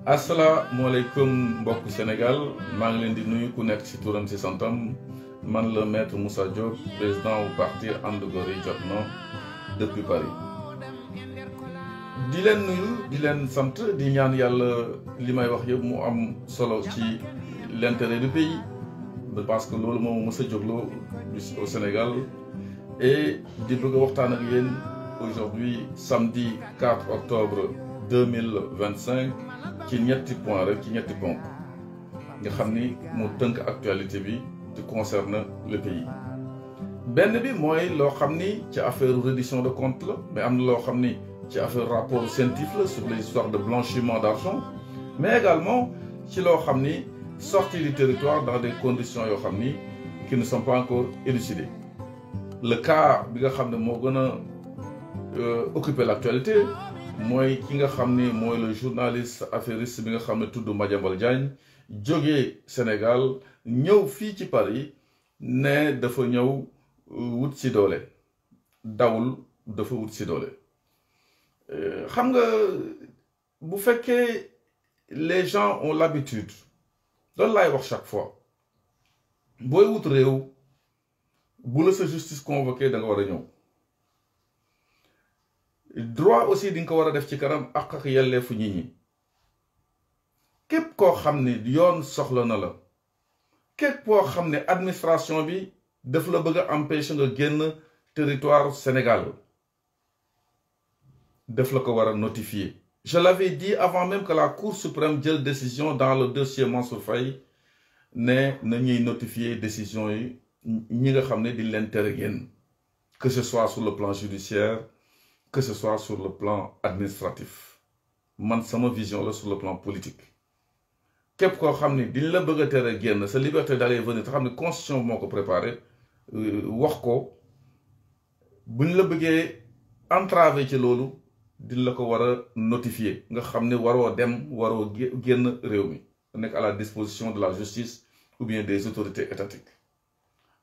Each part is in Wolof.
asalaamaaleykum mbokku Sénégal maa ngi leen di nuyu ku nekk ci turam ci santam man la maître Moussa Diop président du parti And Gor yi Jotna depuis Paris. di leen nuyu di leen sant di ñaan yàlla li may wax yëpp mu am solo ci l'intérêt du pays parce que loolu moom mës a jógloo au Sénégal et di bëgg a waxtaan ak yéen aujourd'hui samedi 4 octobre 2025 ci ñetti point rek ci ñetti ponk nga xam ni mu tënk actualité bi te concerne le pays. benn bi mooy loo xam ni ci affaire reddition de compte la mais am na loo xam ni ci affaire rapport scientifique la sur les histoires de blanchiment d'argent mais également ci loo xam ni sortie du territoire dans des conditions yoo xam ni qui ne sont pas encore élucidées. Le cas bi nga xam ne moo gën a occuper l'actualité mooy ki nga xam ni mooy le journaliste affairiste bi nga xam ne tudd Madiambal Diagne jógee Sénégal ñëw fii ci Paris ne dafa ñëw wut si doole dawul dafa wut si doole. xam nga bu fekkee les gens ont l'habitude loolu laay wax chaque fois booy wut réew bu la sa justice convoqué da nga war a ñëw droit aussi di nga ko war a def ci kanam ak yelleefu nit ñi képp koo xam ne yoon soxla na la képp koo xam ne administration bi daf la bëgg a empêcher nga génn territoire Sénégal daf la ko war a notifier. Je l'avais dit avant même que la Cour suprême jël décision dans le dossier Mansour Faye ne na ñuy notifier décision yi ñi nga xam ne di leen tere génn que ce soit sur le plan judiciaire que ce soit sur le plan administratif man sama vision la sur le plan politique képp koo xam ne diñ la bëgg a tere génn sa liberté d'aller venir te xam ne constitution moo ko préparé wax ko buñ la bëggee entraver ci loolu diñ la ko war a notifier nga xam ne waroo dem waroo génn réew mi nekk à la disposition de la justice ou bien des autorités étatiques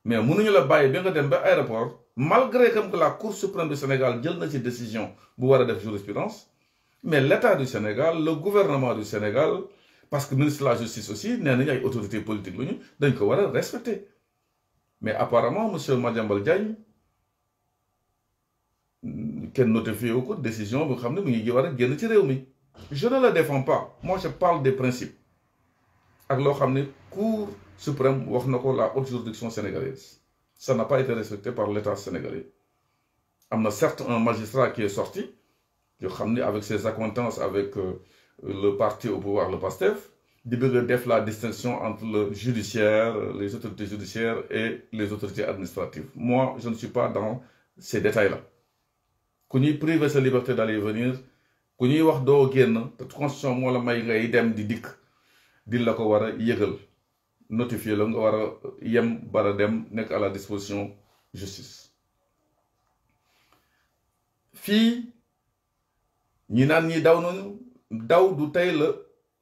mais mënuñu la bàyyi ba nga dem ba aéroport malgré que la Cour suprême du Sénégal jël na ci décision bu war a def jurisprudence mais l'État du Sénégal le gouvernement du Sénégal parce que ministre de la justice aussi nee nañu ay autorités politiques lu ñu dañ ko war a respecter mais apparemment monsieur Madiambal Diagne kenn notifié wu ko décision bu xam ne mu ngi war a génn ci réew mi. Je ne le défends pas moi je parle des principes ak loo xam ne Cour suprême wax na ko la haute juridiction sénégalaise ça n'a pas été respecté par l'État sénégalais. am na certes un magistrat qui est sorti yoo xam ne avec ses accointances avec le parti au pouvoir le PASTEF di bëgg a def la distinction entre le judiciaire les autorités judiciaires et les autorités administratives. Moi je ne suis pas dans ces détails-là. ku ñuy priver sa liberté d'aller venir ku ñuy wax doo génn te constitution moo la may ngay dem di dikk di la ko war a yëgal notifier la nga war a yem bara dem nekk à la disposition justice. fii ñi naan ñi daw nañu daw du tey la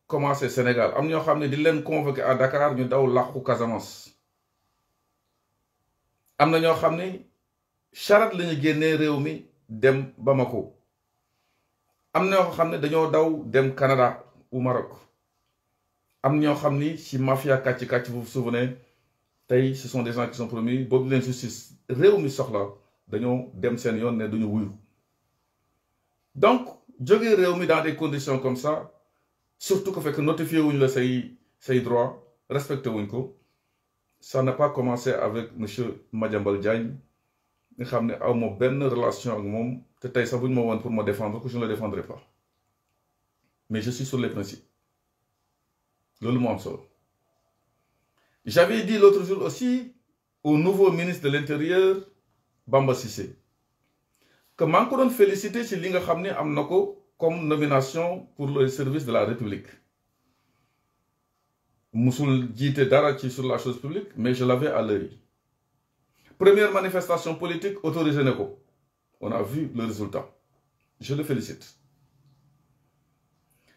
commencé Sénégal am ñoo xam ne di leen convoqué à Dakar ñu daw làqu Casamance am na ñoo xam ne charrette la ñu génnee réew mi dem Bamako am na ñoo xam ne dañoo daw dem Canada ou Maroc am ñoo xam ni ci mafia kàcc vous vous souvenez tey ce sont des gens qui sont promis boobu leen justice réew mi soxla dañoo dem seen yoon ne duñu wuyu. donc jógee réew mi dans des conditions comme ça surtout que fekk notifié wuñ la say droit respecté wuñ ko ça n'a pas commencé avec monsieur Madiambal Diagne nga xam ne aw ma benn relation ak moom te tey sax bu ñu ma woon pour me défendre que je ne le défendrai pas mais je suis sur les principes loolu moo am solo. J'avais dit l'autre jour aussi au nouveau ministre de l'Intérieur Bamba Cissé que maa ngi ko doon féliciter ci li nga xam ne am na ko comme nomination pour le service de la République musul jiite dara ci sur la chose publique mais je l'avais à l'œil. Première manifestation politique autorisée na ko on a vu le résultat je le félicite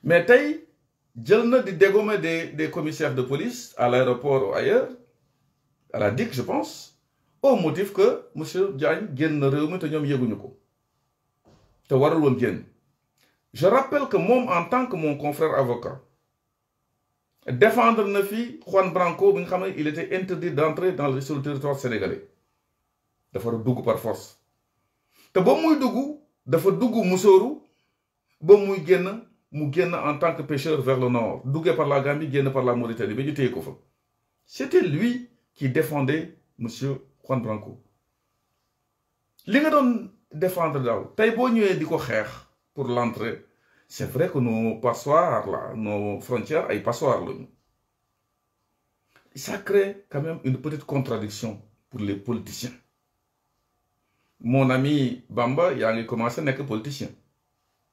mais tey jël na di dégommer des commissaires de police à l'aéroport ou ailleurs à la DIC je pense au motif que monsieur Diagne génn na réew mi te ñoom yëguñu ko te warul woon génn. Je rappelle que moi, en tant que mon confrère avocat, défendre na fi Juan Branco bi nga xam ne il était interdit d'entrer sur le territoire sénégalais dafa dugg par force te ba muy dugg dafa dugg musóoru ba muy génn mu génn en tant que pêcheur vers le nord duggee par la Gambie génn par la Mauritanie ba ñu téye ko fa c'était lui qui défendait monsieur Juan Branco li nga doon défendre daaw tey boo ñëwee di ko xeex pour l'entrée c'est vrai que nos passoires là nos frontières ay passoires lañu ça crée quand même une petite contradiction pour les politiciens mon ami Bamba yaa ngi commencé nekk politicien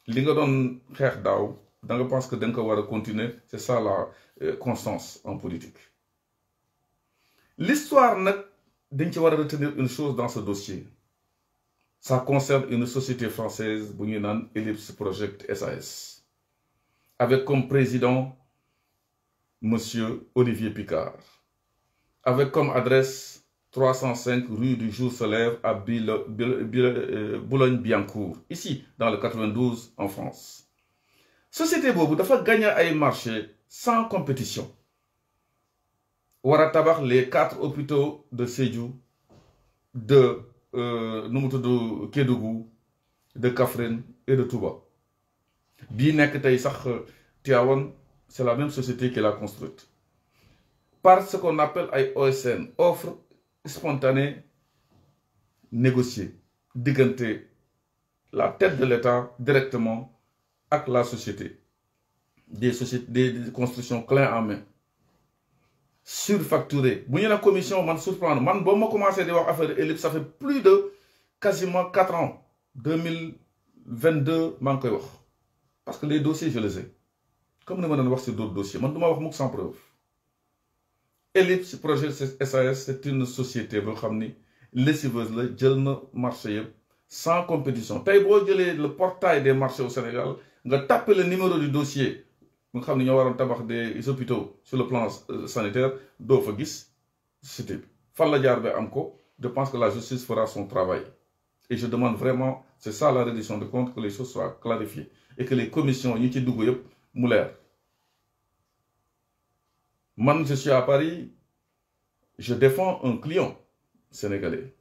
li nga doon xeex daaw da nga pense que da nga ko war a continuer c'est ça la constance en politique l'histoire nag dañ ci war a retenir une chose dans ce dossier ça concerne une société française bu ñuy naan Ellipse Project SAS avec comme président monsieur Olivier Picard avec comme adresse 305 rue du Jour se lève à Boulogne-Billancourt ici dans le 92 en France société boobu dafa gagné ay marché sans compétition war a tabax les 4 hôpitaux de Sédhiou de nu mu tudd Kédougou de Kaffrine et de Touba bii nekk tey sax Tivaouane c'est la même société qui l'a construite par ce qu'on appelle ay OSN offre spontanée négociée diggante la tête de l'État directement ak la société des constructions clé en main surfacturé bu ñu ne commission man surprendre man boo ma commencé di wax affaire Ellipse ça fait plus de quasiment 4 ans 2022 maa ngi koy wax parce que les dossiers je les ai comme ni ma doon wax sur d'autres dossiers man du ma wax mukk sans preuve Ellipse Projet SAS c'est une société boo xam ni lessiveuse la jël na marché yëpp sans compétition tey boo jëlee le portail des marchés au Sénégal nga tapé le numéro du dossier nga xam ne ñoo waroon tabax des hôpitaux sur le plan sanitaire doo fa gis société bi fan la jaar ba am ko je pense que la justice fera son travail et je demande vraiment c'est ça la reddition de compte que les choses soient clarifiées et que les commissions ñi ci dugg yëpp mu leer man je suis à Paris je défends un client sénégalais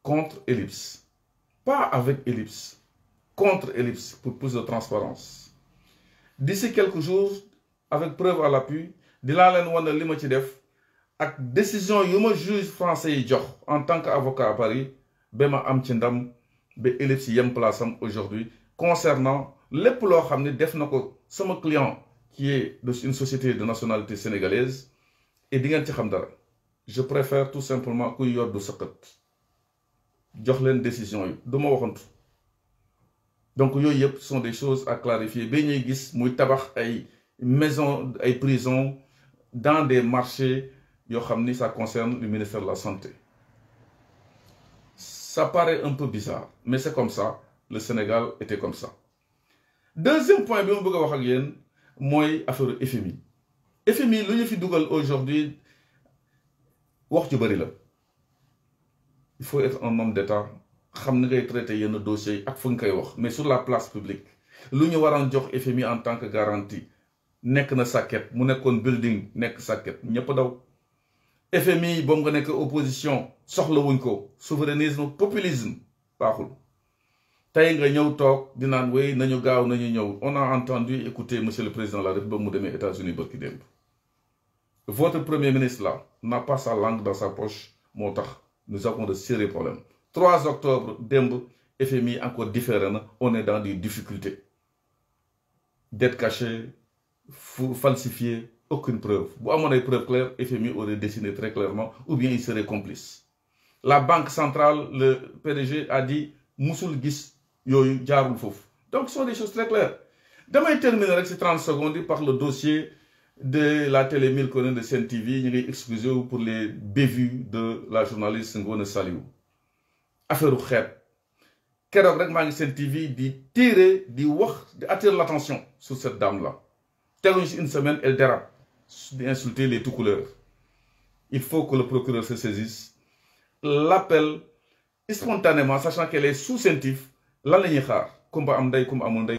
contre Ellipse pas avec Ellipse contre Ellipse pour plus de transparence d'ici quelques jours avec preuve à l'appui dinaa leen wan li ma ci def ak décision yu ma juge français yi jox en tant qu'avocat à Paris ba ma am ci ndam ba Ellipse yem place am aujourd'hui concernant lépp loo xam ne def na ko sama client qui est une société de nationalité sénégalaise et di ngeen ci xam dara je préfère tout simplement kuy yor du sëqat jox leen décision yi du ma waxantu donc yooyu yëpp sont des choses à clarifier ba ñuy gis muy tabax ay maisons ay prisons dans des marchés yoo xam ni ça concerne le ministère de la santé ça paraît un peu bizarre mais c'est comme ça le Sénégal était comme ça deuxième point bi ma bëgg a wax ak yéen mooy affaire FMI FMI lu ñu fi dugal aujourd'hui wax ju bari la il faut être un homme d'État xam ni ngay traiter yenn dossiers yi ak fu nga koy wax mais sur la place publique lu ñu waroon jox FMI en tant que garantie nekk na sàkket mu nekkoon building nekk sàkket ñëpp daw FMI boobu nga nekk opposition soxlawuñ ko souverainisme populisme baaxul tey nga ñëw toog di naan wéy nañu gaaw nañu ñëw on a entendu écouter monsieur le président de la République ba mu demee États-Unis barki démb votre premier ministre là n'a pas sa langue dans sa poche moo tax nous avons de sérieux problèmes 3 octobre démb FMI encore différé na on est dans des difficultés dette cachée falsifiée aucune preuve bu amoon ay preuves claires FMI aurait dessiné très clairement ou bien il serait complice la banque centrale le PDG a dit musul gis yooyu jaarul foofu donc ce sont des choses très claires damay terminer rek ci 30 secondes par le dossier de la télé Mille Collines de Sen TV ñu ngi excusé wu pour les bévues de la journaliste Ngoné Saliou affaire u xeet keroog rek maa ngi Sen TV di tirer di wax di attirer l'attention sur cette dame là teguñu ci une semaine elle dérape di insulter les tout couleurs il faut que le procureur se saisisse l'appelle spontanément sachant qu'elle est sous-sentif lan la ñuy xaar kumba am ndey kumba amul ndey